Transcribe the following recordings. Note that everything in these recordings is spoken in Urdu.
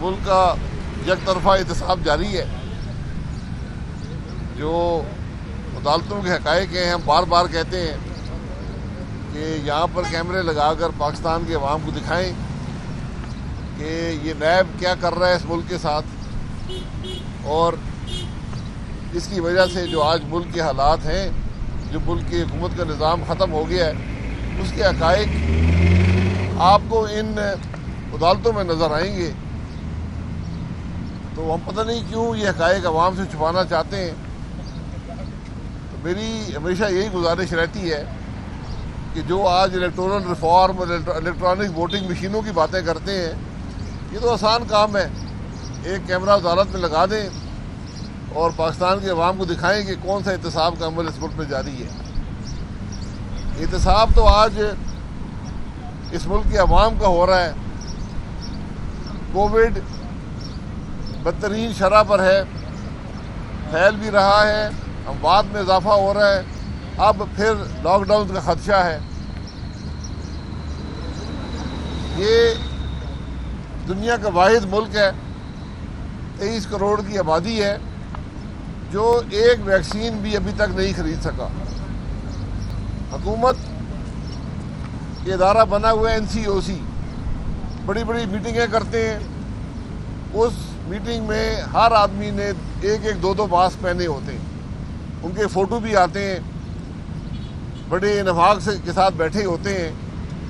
ملک کا یک طرفہ احتساب جاری ہے. جو عدالتوں کے حقائق ہیں ہم بار بار کہتے ہیں کہ یہاں پر کیمرے لگا کر پاکستان کے عوام کو دکھائیں کہ یہ نیب کیا کر رہا ہے اس ملک کے ساتھ, اور اس کی وجہ سے جو آج ملک کے حالات ہیں, جو ملک کی حکومت کا نظام ختم ہو گیا ہے, اس کے حقائق آپ کو ان عدالتوں میں نظر آئیں گے. تو ہم پتہ نہیں کیوں یہ حقائق عوام سے چھپانا چاہتے ہیں. تو میری ہمیشہ یہی گزارش رہتی ہے کہ جو آج الیکٹورل ریفارم اور الیکٹرانک ووٹنگ مشینوں کی باتیں کرتے ہیں, یہ تو آسان کام ہے. ایک کیمرہ عدالت میں لگا دیں اور پاکستان کے عوام کو دکھائیں کہ کون سا احتساب کا عمل اس ملک میں جاری ہے. احتساب تو آج اس ملک کے عوام کا ہو رہا ہے. کووڈ بدترین شرح پر ہے, پھیل بھی رہا ہے, اموات میں اضافہ ہو رہا ہے, اب پھر لاک ڈاؤن کا خدشہ ہے. یہ دنیا کا واحد ملک ہے, 23 کروڑ کی آبادی ہے, جو ایک ویکسین بھی ابھی تک نہیں خرید سکا. حکومت یہ ادارہ بنا ہوا ہے NCOC, بڑی بڑی میٹنگیں کرتے ہیں. اس میٹنگ میں ہر آدمی نے ایک ایک دو ماسک پہنے ہوتے ہیں, ان کے فوٹو بھی آتے ہیں, بڑے نفاق کے ساتھ بیٹھے ہوتے ہیں.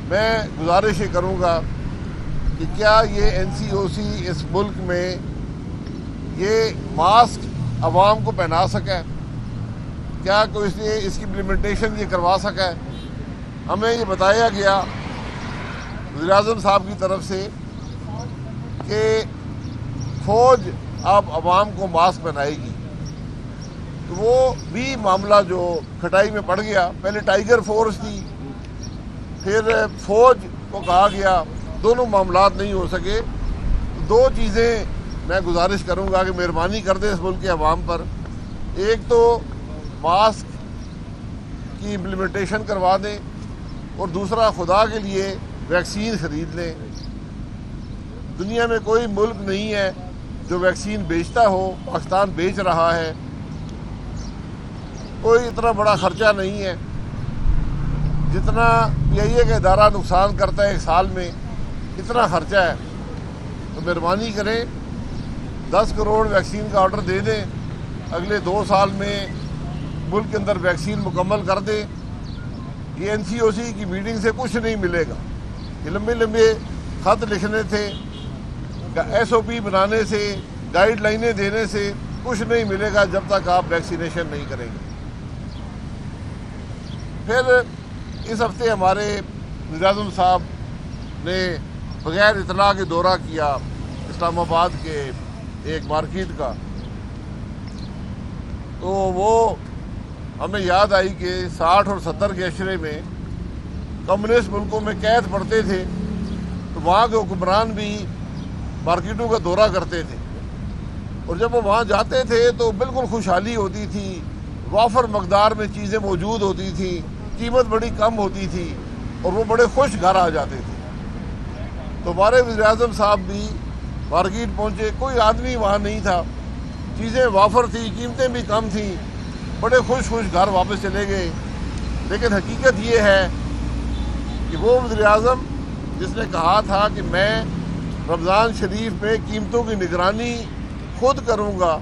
میں گزارش یہ کروں گا کہ کیا یہ NCOC اس ملک میں یہ ماسک عوام کو پہنا سکا ہے؟ کیا کوئی اس کی امپلیمنٹیشن یہ کروا سکا ہے؟ ہمیں یہ بتایا گیا وزیر اعظم صاحب کی طرف سے کہ فوج اب عوام کو ماسک پہنائے گی. تو وہ بھی معاملہ جو کھٹائی میں پڑ گیا. پہلے ٹائیگر فورس تھی, پھر فوج کو کہا گیا, دونوں معاملات نہیں ہو سکے. دو چیزیں میں گزارش کروں گا کہ مہربانی کر دیں اس ملک کے عوام پر. ایک تو ماسک کی امپلیمنٹیشن کروا دیں, اور دوسرا خدا کے لیے ویکسین خرید لیں. دنیا میں کوئی ملک نہیں ہے جو ویکسین بیچتا ہو, پاکستان بیچ رہا ہے. کوئی اتنا بڑا خرچہ نہیں ہے جتنا PIA کا ادارہ نقصان کرتا ہے ایک سال میں, اتنا خرچہ ہے. تو مہربانی کریں 10 کروڑ ویکسین کا آرڈر دے دیں, اگلے 2 سال میں ملک کے اندر ویکسین مکمل کر دیں. یہ NCOC کی میٹنگ سے کچھ نہیں ملے گا. یہ لمبے لمبے خط لکھنے تھے, SOP بنانے سے, گائیڈ لائنیں دینے سے کچھ نہیں ملے گا جب تک آپ ویکسینیشن نہیں کریں گے. پھر اس ہفتے ہمارے وزیر اعظم صاحب نے بغیر اطلاع کے دورہ کیا اسلام آباد کے ایک مارکیٹ کا. تو وہ ہمیں یاد آئی کہ 60 اور 70 کے عشرے میں کمیونسٹ ملکوں میں قید پڑتے تھے, تو وہاں کے حکمران بھی مارکیٹوں کا دورہ کرتے تھے, اور جب وہ وہاں جاتے تھے تو بالکل خوشحالی ہوتی تھی, وافر مقدار میں چیزیں موجود ہوتی تھیں, قیمت بڑی کم ہوتی تھی, اور وہ بڑے خوش گھر آ جاتے تھے. تو ہمارے وزیر اعظم صاحب بھی مارکیٹ پہنچے, کوئی آدمی وہاں نہیں تھا, چیزیں وافر تھیں, قیمتیں بھی کم تھیں, بڑے خوش گھر واپس چلے گئے. لیکن حقیقت یہ ہے کہ وہ وزیر اعظم جس نے کہا تھا کہ میں رمضان شریف میں قیمتوں کی نگرانی خود کروں گا,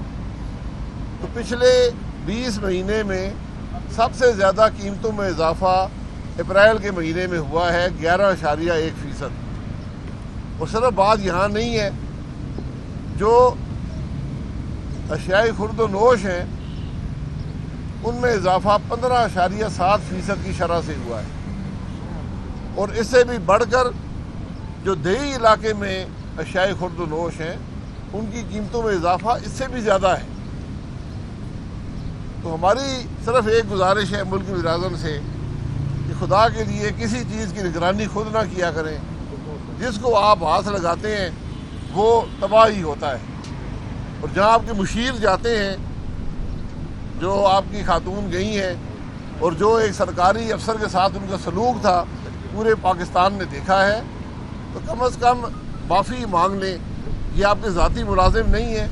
تو پچھلے 20 مہینے میں سب سے زیادہ قیمتوں میں اضافہ اپریل کے مہینے میں ہوا ہے 11.1%. اور صرف بات یہاں نہیں ہے, جو اشیاء خرد و نوش ہیں ان میں اضافہ 15.7% کی شرح سے ہوا ہے. اور اس سے بھی بڑھ کر جو دیہی علاقے میں اشیاء خرد و نوش ہیں ان کی قیمتوں میں اضافہ اس سے بھی زیادہ ہے. تو ہماری صرف ایک گزارش ہے ملک کے وزیر اعظم سے کہ خدا کے لیے کسی چیز کی نگرانی خود نہ کیا کریں. جس کو آپ ہاتھ لگاتے ہیں وہ تباہ ہی ہوتا ہے. اور جہاں آپ کے مشیر جاتے ہیں, جو آپ کی خاتون گئی ہیں, اور جو ایک سرکاری افسر کے ساتھ ان کا سلوک تھا پورے پاکستان نے دیکھا ہے, تو کم از کم معافی مانگ لیں یہ آپ کے ذاتی ملازم نہیں ہیں،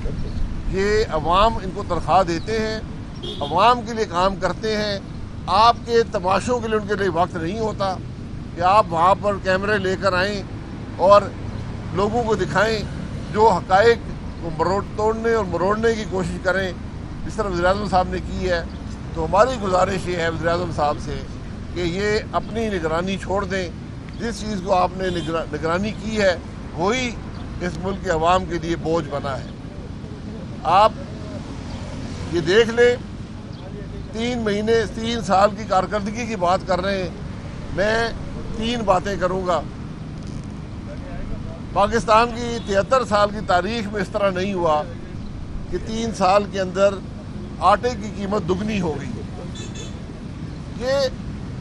یہ عوام ان کو تنخواہ دیتے ہیں، عوام کے لیے کام کرتے ہیں. آپ کے تماشوں کے لیے ان کے لیے وقت نہیں ہوتا کہ آپ وہاں پر کیمرے لے کر آئیں اور لوگوں کو دکھائیں جو حقائق کو توڑنے اور مروڑنے کی کوشش کریں جس طرح وزیر اعظم صاحب نے کی ہے. تو ہماری گزارش یہ ہے وزیر اعظم صاحب سے کہ یہ اپنی نگرانی چھوڑ دیں. جس چیز کو آپ نے نگرانی کی ہے وہی اس ملک کے عوام کے لیے بوجھ بنا ہے. آپ یہ دیکھ لیں 3 سال کی کارکردگی کی بات کر رہے ہیں. میں 3 باتیں کروں گا. پاکستان کی 73 سال کی تاریخ میں اس طرح نہیں ہوا کہ 3 سال کے اندر آٹے کی قیمت دگنی ہو گئی. یہ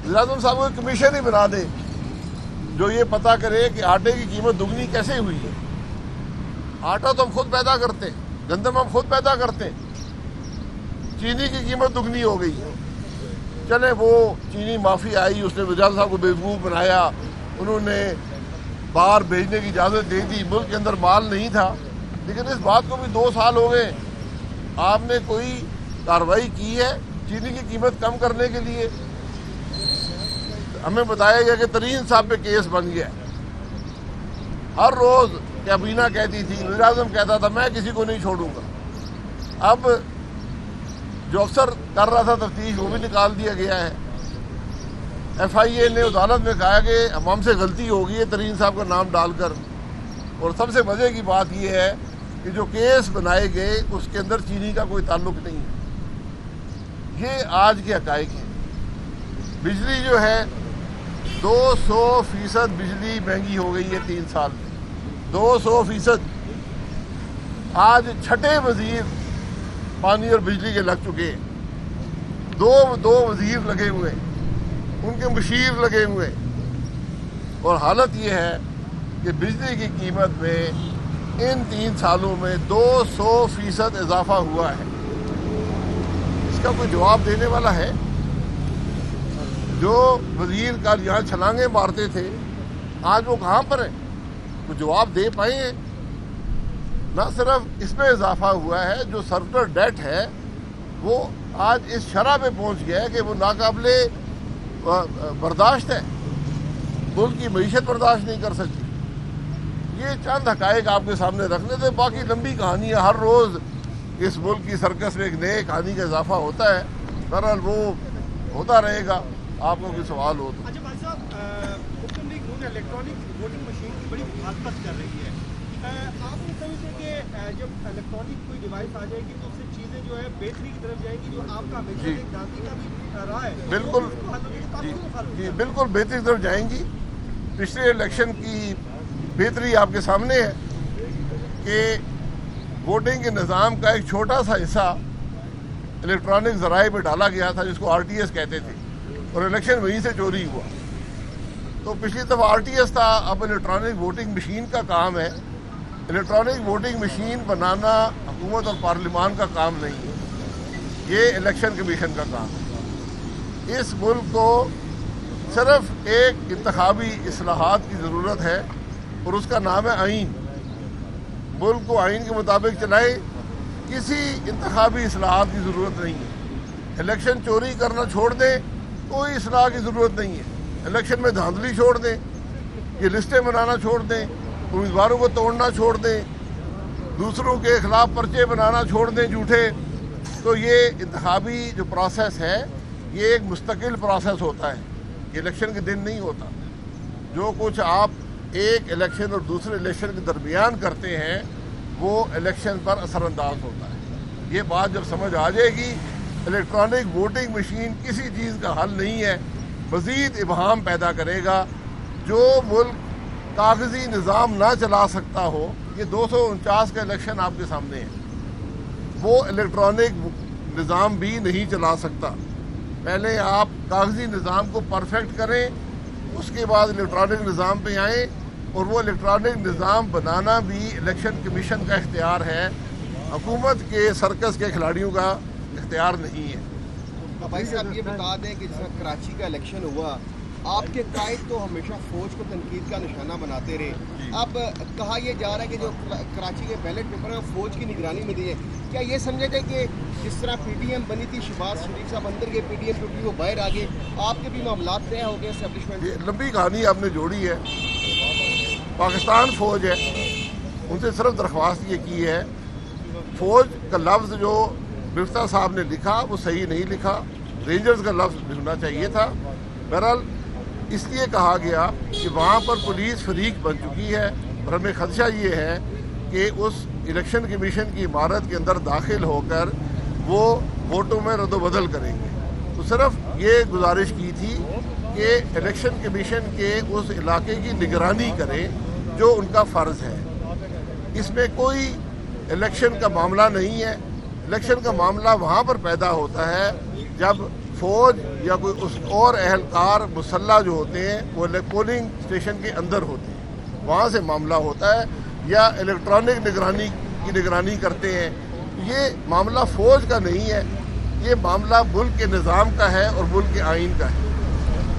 وزیر اعظم صاحب کو ایک کمیشن ہی بنا دیں جو یہ پتہ کرے کہ آٹے کی قیمت دگنی کیسے ہوئی ہے. آٹا تو ہم خود پیدا کرتے ہیں، گندم ہم خود پیدا کرتے ہیں. چینی کی قیمت دگنی ہو گئی ہے. چلے وہ چینی مافی آئی، اس نے وزیر اعظم صاحب کو بیوقوف بنایا، انہوں نے باہر بھیجنے کی اجازت دے دی، ملک کے اندر مال نہیں تھا. لیکن اس بات کو بھی 2 سال ہو گئے، آپ نے کوئی کارروائی کی ہے چینی کی قیمت کم کرنے کے لیے؟ ہمیں بتایا گیا کہ ترین صاحب پہ کیس بن گیا. ہر روز کابینہ کہتی تھی، وزیر اعظم کہتا تھا میں کسی کو نہیں چھوڑوں گا. اب جو افسر کر رہا تھا تفتیش وہ بھی نکال دیا گیا ہے. ایف آئی اے نے عدالت میں کہا کہ ہم سے غلطی ہو گئی ہے ترین صاحب کا نام ڈال کر. اور سب سے مزے کی بات یہ ہے کہ جو کیس بنائے گئے اس کے اندر چینی کا کوئی تعلق نہیں ہے. یہ آج کے حقائق ہیں. بجلی جو ہے 200% بجلی مہنگی ہو گئی ہے 3 سال میں. 200%. آج 6 وزیر پانی اور بجلی کے لگ چکے ہیں. دو وزیر لگے ہوئے ہیں، ان کے مشیر لگے ہوئے ہیں. اور حالت یہ ہے کہ بجلی کی قیمت میں ان 3 سالوں میں 200% اضافہ ہوا ہے. اس کا کوئی جواب دینے والا ہے؟ جو وزیر کا یہاں چھلانگیں مارتے تھے آج وہ کہاں پر ہیں؟ کوئی جواب دے پائے ہیں؟ نہ صرف اس میں اضافہ ہوا ہے، جو سرکولر ڈیٹ ہے وہ آج اس شرح پہ پہنچ گیا ہے کہ وہ ناقابل برداشت ہے. ملک کی معیشت برداشت نہیں کر سکتی. یہ چند حقائق آپ کے سامنے رکھنے تھے. باقی لمبی کہانی ہے، ہر روز اس ملک کی سرکس میں ایک نئے کہانی کا اضافہ ہوتا ہے. بہرحال وہ ہوتا رہے گا. آپ کو کوئی سوال ہو تو؟ اچھا بھائی صاحب، مسلم لیگ نون الیکٹرانک ووٹنگ مشین کی بڑی مخالفت کر رہی ہے. آپ نہیں سمجھتے کہ جب الیکٹرانک کوئی ڈیوائس آ جائے گی تو اس سے چیزیں جو ہے بہتری کی طرف جائیں گی، جو آپ کا ہمیشہ ایک گاندھی کا بھی رہا ہے؟ بالکل جی بالکل بہتری کی طرف جائیں گی. پچھلے الیکشن کی بہتری آپ کے سامنے ہے کہ ووٹنگ کے نظام کا ایک چھوٹا سا حصہ الیکٹرانک ذرائع پہ ڈالا گیا تھا جس کو آر ٹی ایس کہتے تھے، اور الیکشن وہیں سے چوری ہوا. تو پچھلی دفعہ آر ٹی ایس تھا، اب الیکٹرانک ووٹنگ مشین کا کام ہے. الیکٹرانک ووٹنگ مشین بنانا حکومت اور پارلیمان کا کام نہیں ہے، یہ الیکشن کمیشن کا کام ہے. اس ملک کو صرف ایک انتخابی اصلاحات کی ضرورت ہے اور اس کا نام ہے آئین. ملک کو آئین کے مطابق چلائے، کسی انتخابی اصلاحات کی ضرورت نہیں ہے. الیکشن چوری کرنا چھوڑ دیں، کوئی اصلاح کی ضرورت نہیں ہے. الیکشن میں دھاندلی چھوڑ دیں، یہ لسٹیں بنانا چھوڑ دیں، امیدواروں کو توڑنا چھوڑ دیں، دوسروں کے خلاف پرچے بنانا چھوڑ دیں جھوٹے. تو یہ انتخابی جو پروسیس ہے یہ ایک مستقل پروسیس ہوتا ہے، یہ الیکشن کے دن نہیں ہوتا. جو کچھ آپ ایک الیکشن اور دوسرے الیکشن کے درمیان کرتے ہیں وہ الیکشن پر اثر انداز ہوتا ہے. یہ بات جب سمجھ آ جائے گی، الیکٹرانک ووٹنگ مشین کسی چیز کا حل نہیں ہے، مزید ابہام پیدا کرے گا. جو ملک کاغذی نظام نہ چلا سکتا ہو، یہ 249 کا الیکشن آپ کے سامنے ہے، وہ الیکٹرانک نظام بھی نہیں چلا سکتا. پہلے آپ کاغذی نظام کو پرفیکٹ کریں، اس کے بعد الیکٹرانک نظام پہ آئیں. اور وہ الیکٹرانک نظام بنانا بھی الیکشن کمیشن کا اختیار ہے، حکومت کے سرکس کے کھلاڑیوں کا اختیار نہیں ہے. بھائی صاحب یہ بتا دیں کہ جس کراچی کا الیکشن ہوا آپ کے قائد تو ہمیشہ فوج کو تنقید کا نشانہ بناتے رہے. اب کہا یہ جا رہا ہے کہ جو کراچی کے بیلٹ پیپر ہیں فوج کی نگرانی میں دیے. کیا یہ سمجھے تھے کہ جس طرح پی ٹی ایم بنی تھی شہباز شریف صاحب اندر گئے, پی ٹی ایم ٹوٹی وہ باہر آ گئے, آپ کے بھی معاملات طے ہو گئے اسٹیبلشمنٹ؟ یہ لمبی کہانی آپ نے جوڑی ہے. پاکستان فوج ہے, ان سے صرف درخواست یہ کی ہے, فوج کا لفظ جو مفتہ صاحب نے لکھا وہ صحیح نہیں لکھا, رینجرز کا لفظ لکھنا چاہیے تھا. بہرحال اس لیے کہا گیا کہ وہاں پر پولیس فریق بن چکی ہے اور ہمیں خدشہ یہ ہے کہ اس الیکشن کمیشن کی عمارت کے اندر داخل ہو کر وہ ووٹوں میں رد و بدل کریں گے. تو صرف یہ گزارش کی تھی کہ الیکشن کمیشن کے اس علاقے کی نگرانی کریں جو ان کا فرض ہے. اس میں کوئی الیکشن کا معاملہ نہیں ہے. الیکشن کا معاملہ وہاں پر پیدا ہوتا ہے جب فوج یا کوئی اس اور اہلکار مسلح جو ہوتے ہیں وہ پولنگ اسٹیشن کے اندر ہوتے ہیں, وہاں سے معاملہ ہوتا ہے, یا الیکٹرانک نگرانی کی نگرانی کرتے ہیں. یہ معاملہ فوج کا نہیں ہے, یہ معاملہ ملک کے نظام کا ہے اور ملک کے آئین کا ہے.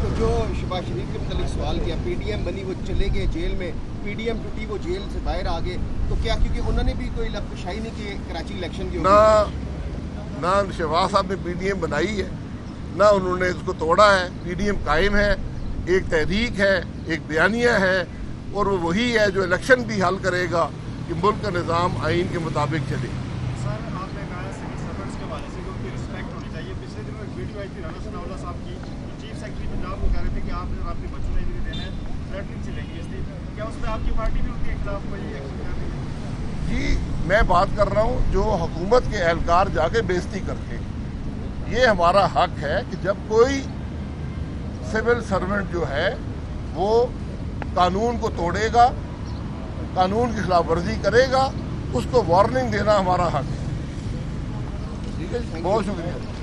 تو جو شہباز شریف کے متعلق سوال کیا, پی ڈی ایم بنی وہ چلے گئے جیل میں, پی ڈی ایم ٹوٹی وہ جیل سے باہر آ گئے, تو کیا کیونکہ انہوں نے بھی کوئی لفظ نہیں کی کراچی الیکشن کی؟ نہ شہباز صاحب نے پی ڈی ایم بنائی ہے, نہ انہوں نے اس کو توڑا ہے. پی ڈی ایم قائم ہے, ایک تحریک ہے, ایک بیانیہ ہے, اور وہ وہی ہے جو الیکشن بھی حل کرے گا کہ ملک کا نظام آئین کے مطابق چلے. سر آپ نے کہا سول سرونٹس کے حوالے سے ان کی رسپیکٹ ہونی چاہیے. پچھلے دنوں ایک ویڈیو آئی تھی رانا ثناء اللہ صاحب کی, چیف سیکرٹری پنجاب کو کہہ رہے تھے کہ آپ نے اپنے بچوں نے دینے ہیں, تھریٹنگ چلیں گی. اس لیے کیا اس میں آپ کی پارٹی بھی ان کے خلاف کوئی ایکشن کر رہی ہے؟ جی میں بات کر رہا ہوں جو حکومت کے اہلکار جا کے بےزتی کرتے ہیں. یہ ہمارا حق ہے کہ جب کوئی سول سرونٹ جو ہے وہ قانون کو توڑے گا, قانون کی خلاف ورزی کرے گا, اس کو وارننگ دینا ہمارا حق ہے. ٹھیک ہے, بہت شکریہ.